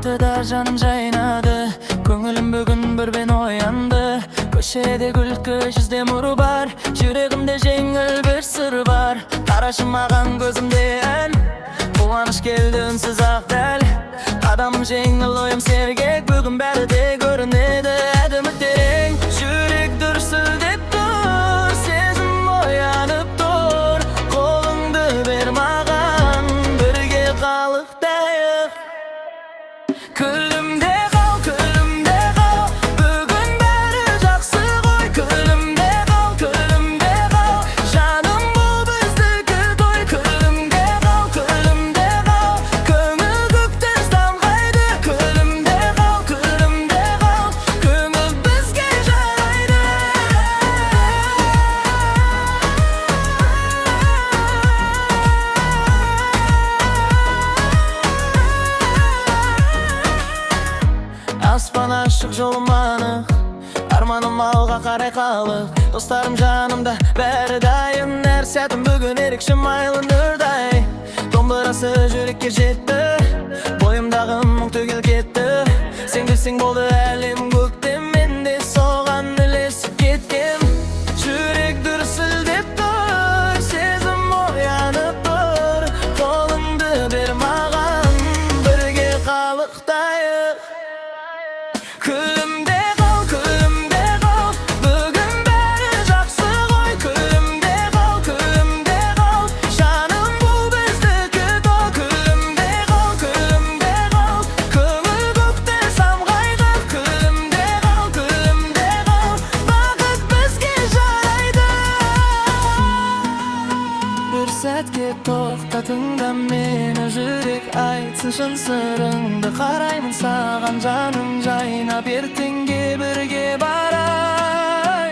Altıda canım jaynadı, köngülüm bugün bir ben oyandı. Köşede gülkü yüzde muru bar, yüreğimde jengil bir sır var. Karaşımagan gözümden kuvanış geldi ünsüz ak del. Adamım jengil oyum sergek, bugün beri de görünedi edimi tereң. Yürek dürsüldep dur, sezim oyanıp dur. Kolundu ber magan, birge kalıktayık. Külümde kal, külümde kal, bugün beri jakсы koy. Külümde kal, külümde kal, janım bu bizdiki toy. Külümde kal, külümde kal, köngül kökten samgaydı. Külümde kal, köngül bizge jaraydı. Aspan aşık jolum anık, armanım alga karay kalık. Dostlarım janımda beri dayım, her saatim bugün erikşim aylanırday. Dombırası yürekке жетті, boyumдағы мұң төгіл кетті. Sen bilsең болды әлем көктем, мен де соған ілесіп кеткем. Жүрек дүрсілдеп тұр, сезім оянып тұр. Қолыңды бер маған, бірге қалықтайық. Külümde kal, külümde kal, bugün beri jakсы koy. Külümde kal, janım bu bizdiki toy. Külümde kal, köngül kökten samgaydı. Külümde kal, bakıt bizge jaraydı. Bir sәтке тоқтатыңда мені, жүрек айтсын шын сырыңды. Қараймын саған жаным жайнап, ертеңге бірге барайық.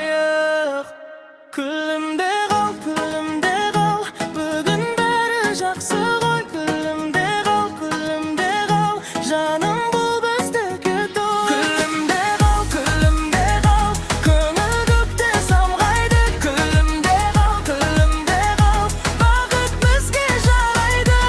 Külümde kal, bugün beri jakсы koy. Külümde kal, janım bu bizdiki toy. Külümde kal, köngül kökten samgaydı. Külümde kal, bakıt bizge jaraydı.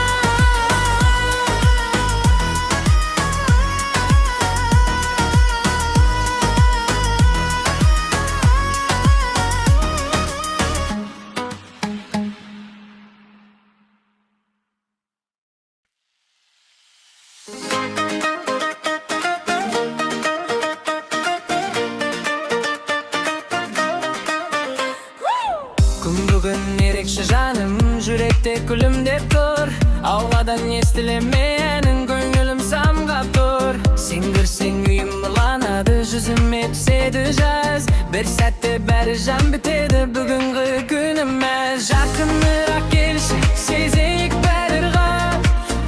Күн бүгін ерекше жаным, жүректе күлімдеп тұр. Ауладан естілеме әнің, көңілім самғап тұр. Сен кірсең үйім нұрланады, жүзіме түседі жаз. Bir сәтте бәрі жан бітеді, бүгінгі күніміз. Жақынырақ келші, сезейік бәрі ырғап.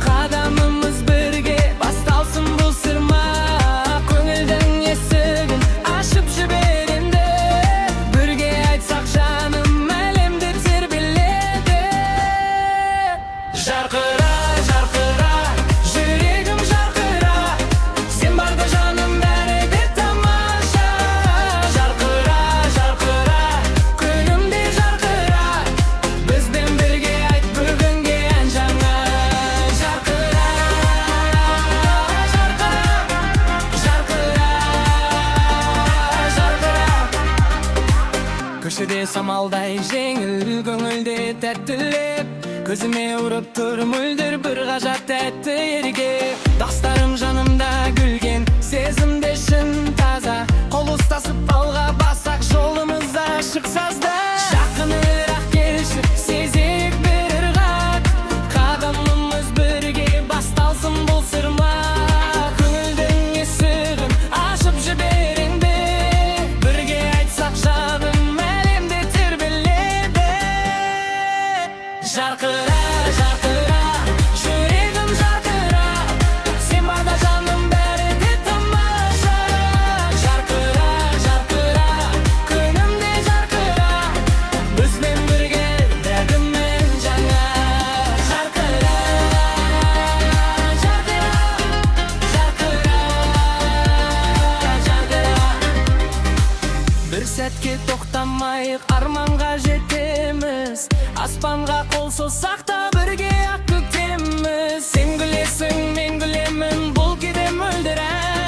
Қадамымыз бірге басталсын бұл сырма. Көңілдің есігін ашып жіберемді, бірге айтсақ жаным әлемді тербеледі. Жарқыра, жарқыра, жүрегім жарқыра, сен барда жаным бәрі де тамаша. Жарқыра, жарқыра, күнімде жарқыра, бізбен бірге айт бүгінге ән жаңа. Жарқыра, жарқыра, жарқыра, жарқыра. Көшеде самалдай жеңіл, көңілде тәттілеп, көзіме ұрып тұр мөлдір бір ғажап тәтті ерге. Достарым жанымда күлген, сезімде шын таза, қол ұстасып алға басақ, жолымыз ашық сазда. Жақынырақ келші, сезейік бір ырғақ, қадамымыз бірге басталсын бұл сырма. Көңілдің есігін ашып жібереңді, бірге айтсақ жаным әлемде тербеледі. Жарқыра, жарқыра, жүрегім жарқыра, сен барда жаным бәрі де тамаша. Жарқыра, жарқыра, күнімде жарқыра, бізбен бірге дәрдіммен жаңа. Жарқыра, жарқыра, жарқыра, жарқыра. Bir сәтке тоқтамайық, арманға жетеміз. Аспанға қол созсақ та бірге ақ көктеміз. Сен күлесің, мен күлемін, бұл бұл кейде мөлдірәк